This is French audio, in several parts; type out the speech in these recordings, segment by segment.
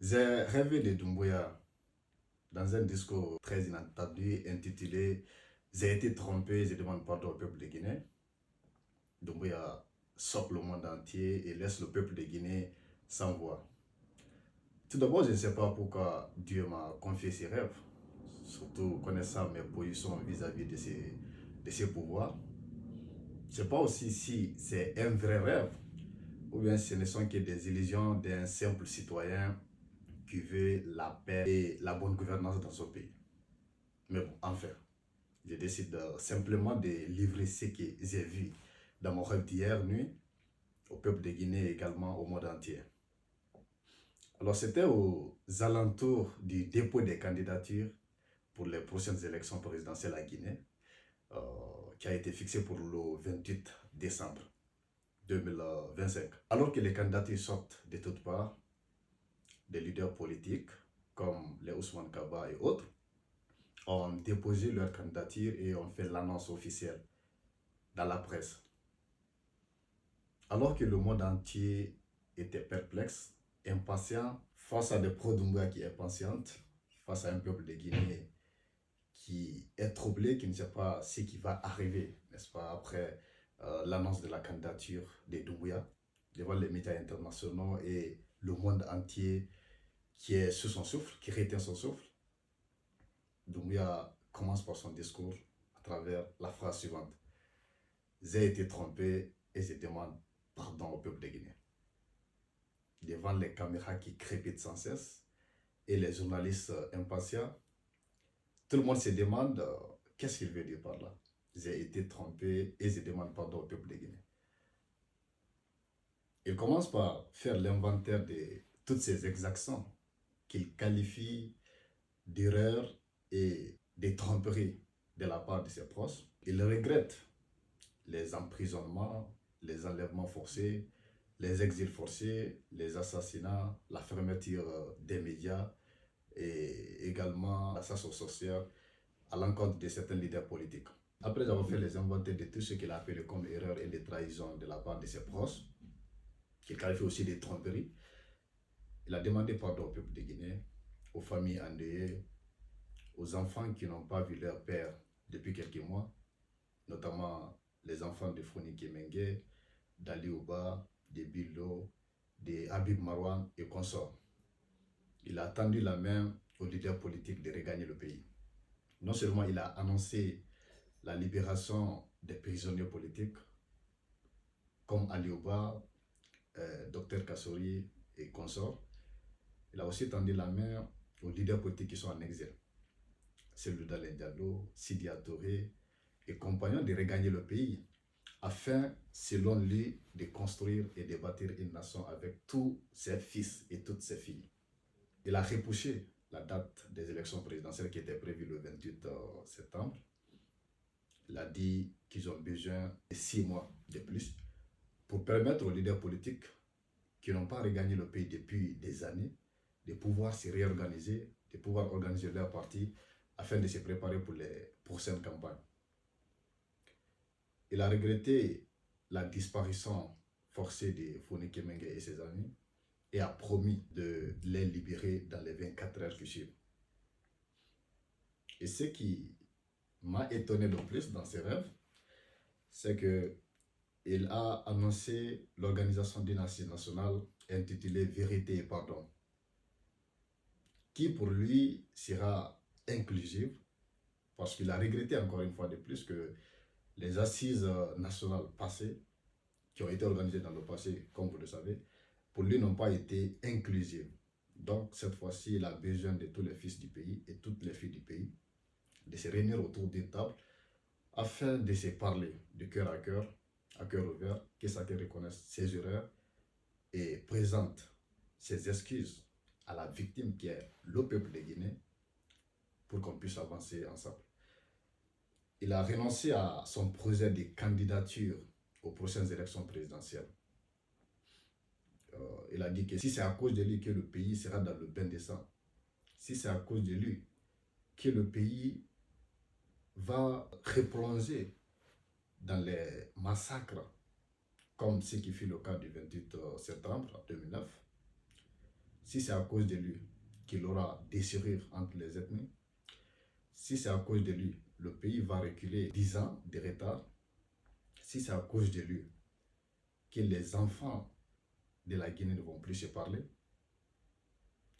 J'ai rêvé de Doumbouya dans un discours très inattendu intitulé J'ai été trompé, je demande pardon au peuple de Guinée. Doumbouya sort le monde entier et laisse le peuple de Guinée sans voix. Tout d'abord, je ne sais pas pourquoi Dieu m'a confié ces rêves, surtout connaissant mes positions vis-à-vis de ses pouvoirs. Je ne sais pas aussi si c'est un vrai rêve ou bien ce ne sont que des illusions d'un simple citoyen qui veut la paix et la bonne gouvernance dans son pays. Mais bon, enfin, je décide simplement de livrer ce que j'ai vu dans mon rêve d'hier nuit au peuple de Guinée et également au monde entier. Alors, c'était aux alentours du dépôt des candidatures pour les prochaines élections présidentielles à Guinée, euh, qui a été fixé pour le 28 décembre 2025. Alors que les candidatures sortent de toutes parts, des leaders politiques comme les Ousmane Kaba et autres ont déposé leur candidature et ont fait l'annonce officielle dans la presse. Alors que le monde entier était perplexe, impatient, face à des pro-Doumbouya qui est impatiente, face à un peuple de Guinée qui est troublé, qui ne sait pas ce qui va arriver, n'est-ce pas, après l'annonce de la candidature de Doumbouya, devant les médias internationaux et le monde entier qui est sous son souffle, qui retient son souffle. Doumbouya commence par son discours à travers la phrase suivante. J'ai été trompé et je demande pardon au peuple de Guinée. Devant les caméras qui crépitent sans cesse et les journalistes impatients, tout le monde se demande qu'est-ce qu'il veut dire par là. J'ai été trompé et je demande pardon au peuple de Guinée. Il commence par faire l'inventaire de toutes ces exactions qu'il qualifie d'erreurs et de tromperies de la part de ses proches. Il regrette les emprisonnements, les enlèvements forcés, les exils forcés, les assassinats, la fermeture des médias et également la chasse aux sorcières à l'encontre de certains leaders politiques. Après avoir fait les inventaires de tout ce qu'il a appelé comme erreurs et des trahisons de la part de ses proches, qu'il qualifie aussi de tromperies, il a demandé pardon au peuple de Guinée, aux familles endeuillées, aux enfants qui n'ont pas vu leur père depuis quelques mois, notamment les enfants de Founi Kemengue, d'Ali Ouba, de Billo, de Habib Marwan et consorts. Il a tendu la main aux leaders politiques de regagner le pays. Non seulement il a annoncé la libération des prisonniers politiques comme Ali Ouba, Dr Kassori et consorts, il a aussi tendu la main aux leaders politiques qui sont en exil. Celui d'Alain Diallo, Sidi Touré et compagnons de regagner le pays afin, selon lui, de construire et de bâtir une nation avec tous ses fils et toutes ses filles. Il a repoussé la date des élections présidentielles qui était prévue le 28 septembre. Il a dit qu'ils ont besoin de 6 mois de plus pour permettre aux leaders politiques qui n'ont pas regagné le pays depuis des années de pouvoir se réorganiser, de pouvoir organiser leur parti afin de se préparer pour les prochaines campagnes. Il a regretté la disparition forcée de Founi Kemengue et ses amis et a promis de les libérer dans les 24 heures qui suivent. Et ce qui m'a étonné le plus dans ses rêves, c'est que il a annoncé l'organisation d'une assise nationale intitulée Vérité et Pardon, qui pour lui sera inclusive, parce qu'il a regretté encore une fois de plus que les assises nationales passées, qui ont été organisées dans le passé, comme vous le savez, pour lui n'ont pas été inclusives. Donc cette fois-ci, il a besoin de tous les fils du pays et toutes les filles du pays de se réunir autour d'une table afin de se parler de cœur à cœur ouvert, que chacun reconnaisse ses erreurs et présente ses excuses à la victime qui est le peuple de Guinée pour qu'on puisse avancer ensemble. Il a renoncé à son projet de candidature aux prochaines élections présidentielles. Il a dit que si c'est à cause de lui que le pays sera dans le bain de sang, si c'est à cause de lui que le pays va replonger dans les massacres, comme ce qui fut le cas du 28 septembre 2009, si c'est à cause de lui qu'il aura déchirure entre les ethnies, si c'est à cause de lui, le pays va reculer 10 ans de retard, si c'est à cause de lui que les enfants de la Guinée ne vont plus se parler,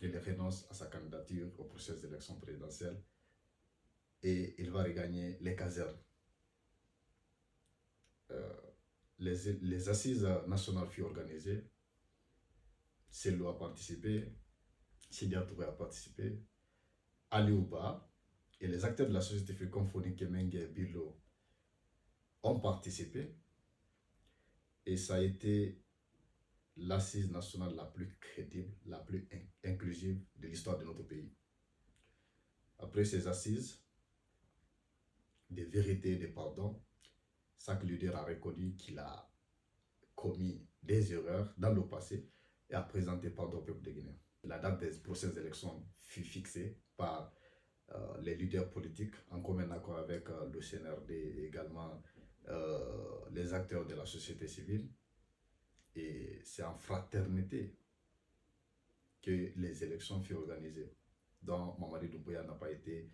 il renonce à sa candidature au processus d'élection présidentielle et il va regagner les casernes. Les assises nationales furent organisées, Selou a participé, Sidia Touré a participé, Ali Ouba et les acteurs de la société civile comme Fonik Kemenge et Bilo ont participé et ça a été l'assise nationale la plus crédible, la plus inclusive de l'histoire de notre pays. Après ces assises, des vérités et des pardons, chaque leader a reconnu qu'il a commis des erreurs dans le passé et a présenté pardon au peuple de Guinée. La date des procès d'élection fut fixée par les leaders politiques en commun accord avec le CNRD et également les acteurs de la société civile. Et c'est en fraternité que les élections furent organisées, dont Mamadi Doumbouya n'a pas été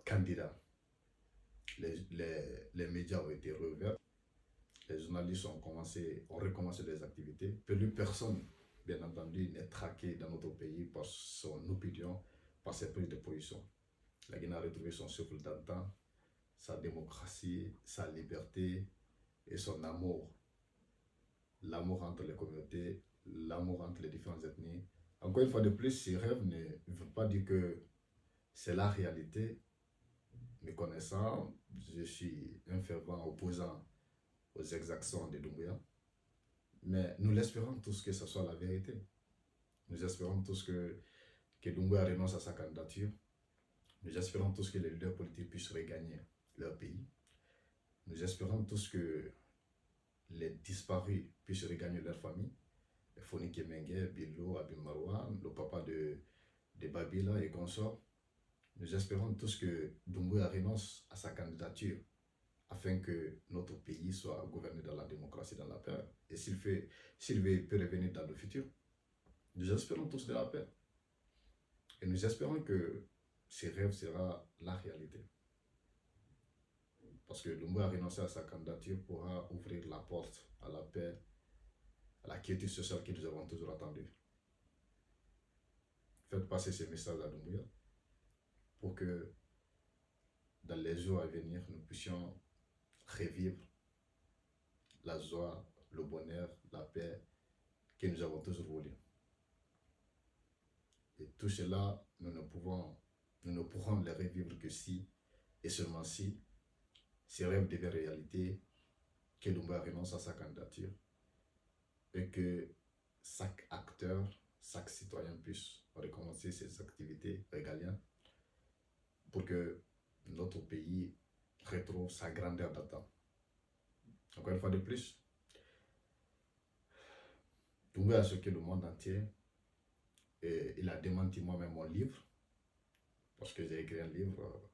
candidat. Les médias ont été rouverts, les journalistes ont recommencé les activités. Plus personne, bien entendu, n'est traqué dans notre pays par son opinion, par ses prises de position. La Guinée a retrouvé son souffle d'antan, sa démocratie, sa liberté et son amour. L'amour entre les communautés, l'amour entre les différentes ethnies. Encore une fois de plus, ces rêves ne veulent pas dire que c'est la réalité. Me connaissant, je suis un fervent opposant aux exactions de Doumbouya. Mais nous l'espérons tous que ce soit la vérité. Nous espérons tous que Doumbouya renonce à sa candidature. Nous espérons tous que les leaders politiques puissent regagner leur pays. Nous espérons tous que les disparus puissent regagner leur famille. Fonik Kemenge, Bilo, Abim Marouane, le papa de Babila et consorts. Nous espérons tous que Doumbouya renonce à sa candidature afin que notre pays soit gouverné dans la démocratie, dans la paix. Et s'il peut revenir dans le futur, nous espérons tous de la paix. Et nous espérons que ces rêves sera la réalité. Parce que Doumbouya renoncer à sa candidature pourra ouvrir la porte à la paix, à la quiétude sociale que nous avons toujours attendue. Faites passer ces messages à Doumbouya pour que dans les jours à venir, nous puissions revivre la joie, le bonheur, la paix que nous avons toujours voulu. Et tout cela, nous ne pourrons les revivre que si, et seulement si, ces rêves deviennent réalité, que Doumbouya renonce à sa candidature et que chaque acteur, chaque citoyen puisse recommencer ses activités régaliennes pour que notre pays retrouve sa grandeur d'antan. Encore une fois de plus, Doumbouya a choqué le monde entier et il a démenti moi-même mon livre parce que j'ai écrit un livre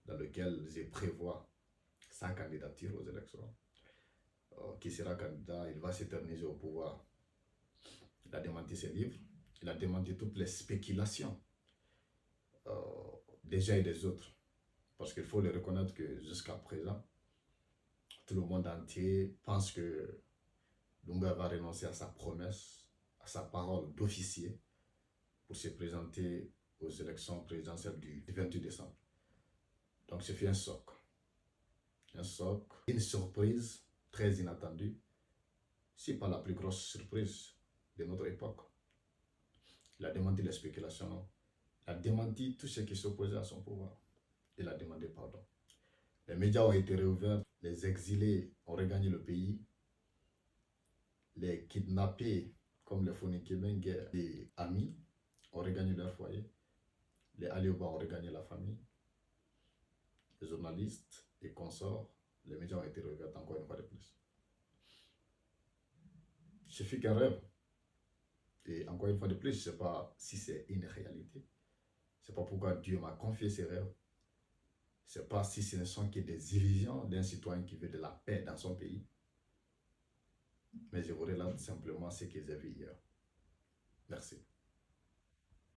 dans lequel je prévois sa candidature aux élections. Qui sera candidat, il va s'éterniser au pouvoir. Il a démenti ses livres, il a démenti toutes les spéculations des uns et des autres. Parce qu'il faut le reconnaître que jusqu'à présent, tout le monde entier pense que Doumbouya va renoncer à sa promesse, à sa parole d'officier pour se présenter aux élections présidentielles du 28 décembre. Donc ce fut un choc, une surprise très inattendue, si pas la plus grosse surprise de notre époque. Il a démenti les spéculations, il a démenti tout ce qui s'opposait à son pouvoir. Il a demandé pardon. Les médias ont été réouverts, les exilés ont regagné le pays, les kidnappés comme les Fonik Kemenge et amis ont regagné leur foyer, les Ali Ouba ont regagné la famille, les journalistes et consorts, les médias ont été réouverts encore une fois de plus. Ce fut qu'un rêve. Et encore une fois de plus, je ne sais pas si c'est une réalité. Ce n'est pas pourquoi Dieu m'a confié ces rêves. Ce n'est pas si ce ne sont que des illusions d'un citoyen qui veut de la paix dans son pays. Mais je vous relate simplement ce que j'ai vu hier. Merci.